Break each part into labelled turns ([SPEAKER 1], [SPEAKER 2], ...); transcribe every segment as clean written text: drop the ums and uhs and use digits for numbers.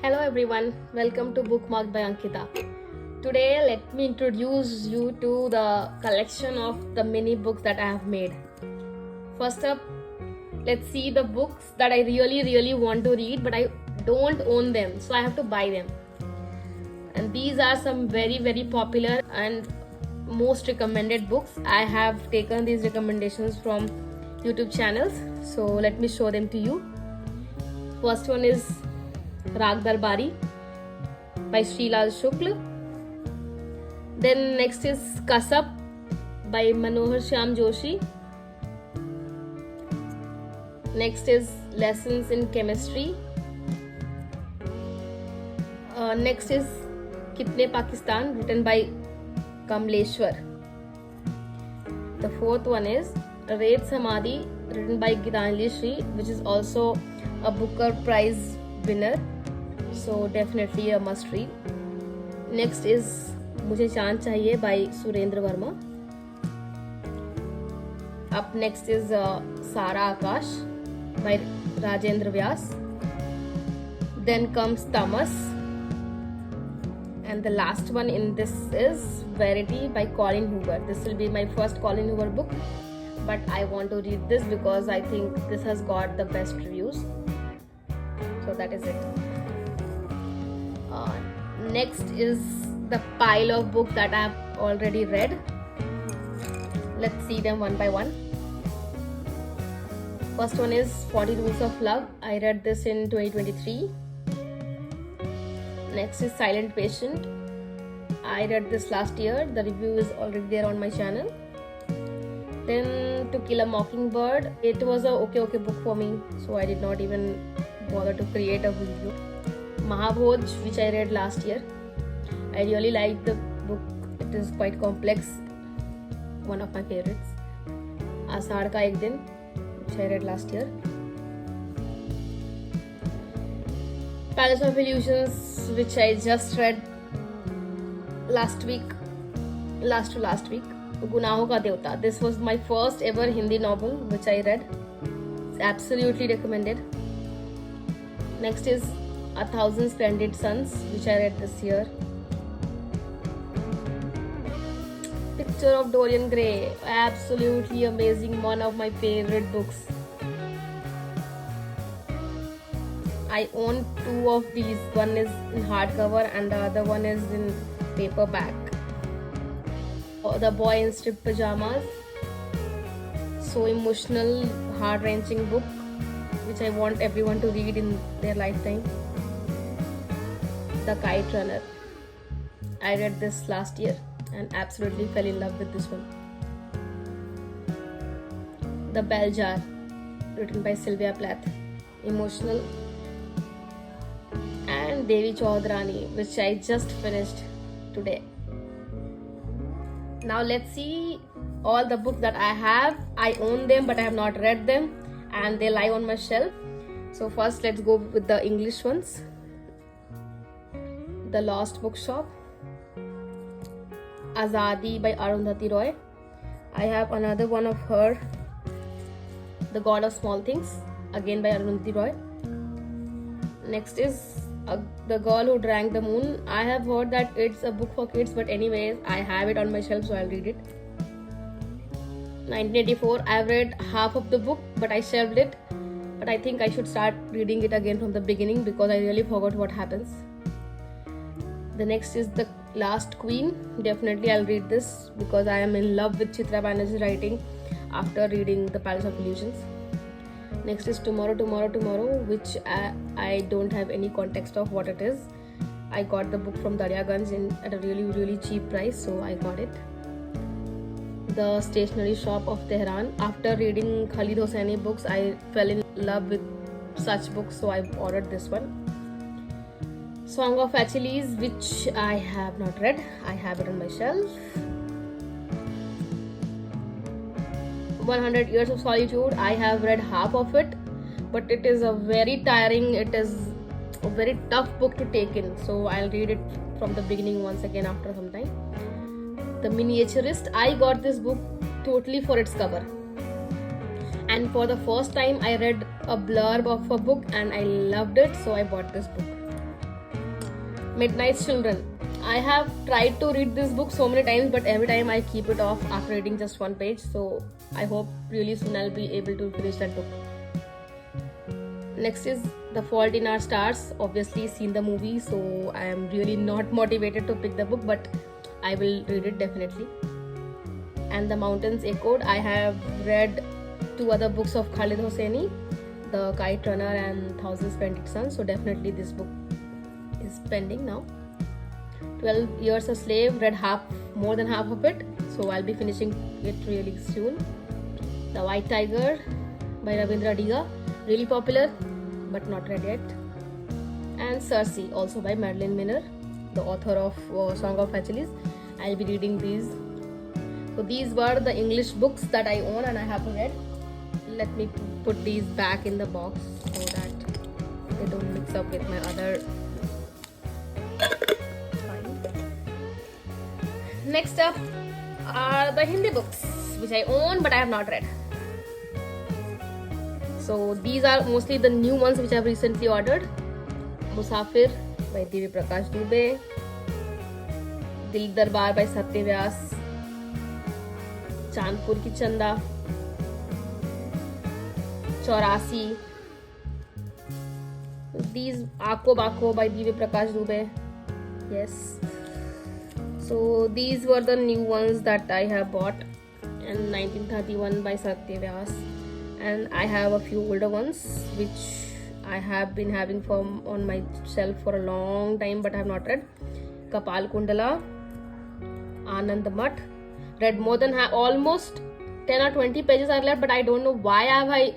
[SPEAKER 1] Hello everyone, welcome to Bookmark by Ankita. Today let me introduce you to the collection of the mini books that I have made. First up, let's see the books that I really want to read but I don't own them, so I have to buy them. And these are some very popular and most recommended books. I have taken these recommendations from YouTube channels, so let me show them to you. First one is Raag Darbari by Srilal Shukla. Then next is Kasab by Manohar Shyam Joshi. Next is Lessons in Chemistry. Next is Kitne Pakistan, written by Kamleshwar. The fourth one is Red Samadhi, written by Gitanjali Shri, which is also a Booker Prize winner, so definitely a must read. Next is Mujhe Chand Chahiye by Surendra Verma. Up next is Sara Akash by Rajendra Vyas. Then comes Tamas, and the last one in this is Verity by Colin Hoover. This will be my first Colin Hoover book, but I want to read this because I think this has got the best reviews. So that is it. Next is the pile of books that I have already read. Let's see them one by one. First one is 40 Rules of Love. I read this in 2023. Next is Silent Patient. I read this last year. The review is already there on my channel. Then To Kill a Mockingbird. It was a okay book for me, so I did not even bother to create a video. Mahabhoj, which I read last year. I really liked the book. It is quite complex. One of my favorites. Asaad Ka Ek Din, which I read last year. Palace of Illusions, which I just read last to last week. Gunahon Ka Devta. This was my first ever Hindi novel which I read. It's absolutely recommended. Next is A Thousand Splendid Suns, which I read this year. Picture of Dorian Gray, absolutely amazing, one of my favorite books. I own two of these. One is in hardcover and the other one is in paperback. The Boy in Striped Pajamas, so emotional, heart-wrenching book which I want everyone to read in their lifetime. The Kite Runner. I read this last year and absolutely fell in love with this one. The Bell Jar, written by Sylvia Plath, emotional. And Devi Chaudrani, which I just finished today. Now let's see all the books that I have. I own them but I have not read them and they lie on my shelf. So first let's go with the English ones. The Lost Bookshop, Azadi by Arundhati Roy. I have another one of her, The God of Small Things, again by Arundhati Roy. Next is The Girl Who Drank the Moon. I have heard that it's a book for kids, but anyways, I have it on my shelf, so I'll read it. 1984. I've read half of the book, but I shelved it. But I think I should start reading it again from the beginning because I really forgot what happens. The next is The Last Queen. Definitely I'll read this because I am in love with Chitra Banerjee's writing after reading The Palace of Illusions. Next is Tomorrow, which I don't have any context of what it is. I got the book from Daryaganj at a really cheap price, so I got it. The Stationery Shop of Tehran. After reading Khalid Hosseini books, I fell in love with such books, so I ordered this one. Song of Achilles, which I have not read. I have it on my shelf. 100 Years of Solitude. I have read half of it, but it is a very tiring, it is a very tough book to take in, so I'll read it from the beginning once again after some time. The Miniaturist. I got this book totally for its cover. and for the first time I read a blurb of a book and I loved it, so I bought this book. Midnight Children. I have tried to read this book so many times, but every time I keep it off after reading just one page. So I hope really soon I'll be able to finish that book. Next is The Fault in Our Stars. Obviously seen the movie, so I am really not motivated to pick the book, but I will read it definitely. And The Mountains Echoed. I have read 2 other books of Khalid Hosseini, The Kite Runner and Thousand Splendid Suns. So definitely this book is pending now. 12 Years a Slave, read more than half of it, so I'll be finishing it really soon. The White Tiger by Ravindra Diga, really popular but not read yet. And Circe, also by Madeline Miller, the author of Song of Achilles. I'll be reading these. So these were the English books that I own and I have read. Let me put these back in the box so that they don't mix up with my other. Next up are the Hindi books which I own but I have not read. So these are mostly the new ones which I have recently ordered. Musafir by Divi Prakash Dubey, Dil Darbar by Satya Vyas, Chandpur Ki Chanda, Chaurasi. These Aako Bako by Divi Prakash Dubey. Yes. So these were the new ones that I have bought, and 1931 by Satya Vyas, and I have a few older ones which I have been having on my shelf for a long time but I have not read. Kapal Kundala, Anand Math, read more than almost 10 or 20 pages are left, but I don't know why have I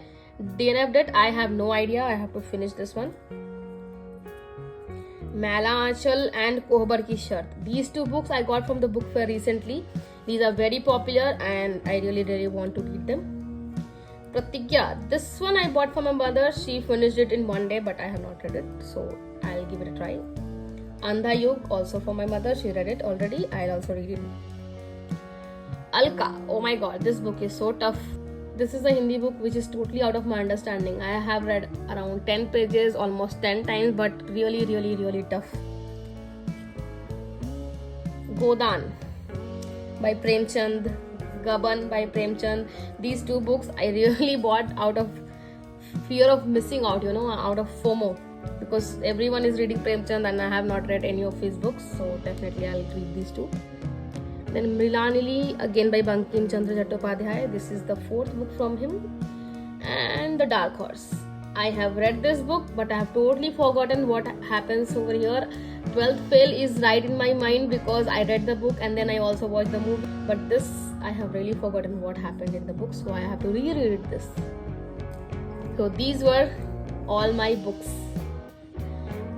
[SPEAKER 1] DNF'd it. I have no idea. I have to finish this one. Mela Aanchal and Kohbar Ki Shart. These 2 books I got from the book fair recently. These are very popular and I really want to read them. Pratigya. This one I bought for my mother. She finished it in one day but I have not read it. So I'll give it a try. Andha Yug, also for my mother. She read it already. I'll also read it. Alka. Oh my god. This book is so tough. This is a Hindi book which is totally out of my understanding. I have read around 10 pages almost 10 times but really tough. Godan by Premchand, Gaban by Premchand. These 2 books I really bought out of fear of missing out, out of FOMO, because everyone is reading Premchand and I have not read any of his books, so definitely I'll read these 2. Then Mrilanili, again by Bankim Chandra Chattopadhyay. This is the 4th book from him. And The Dark Horse. I have read this book but I have totally forgotten what happens over here. 12th Fail is right in my mind because I read the book and then I also watched the movie. But this, I have really forgotten what happened in the book, so I have to reread this. So these were all my books.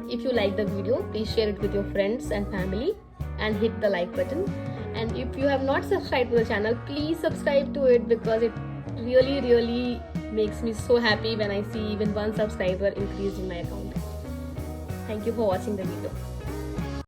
[SPEAKER 1] If you like the video, please share it with your friends and family and hit the like button. And if you have not subscribed to the channel, please subscribe to it because it really makes me so happy when I see even 1 subscriber increase in my account. Thank you for watching the video.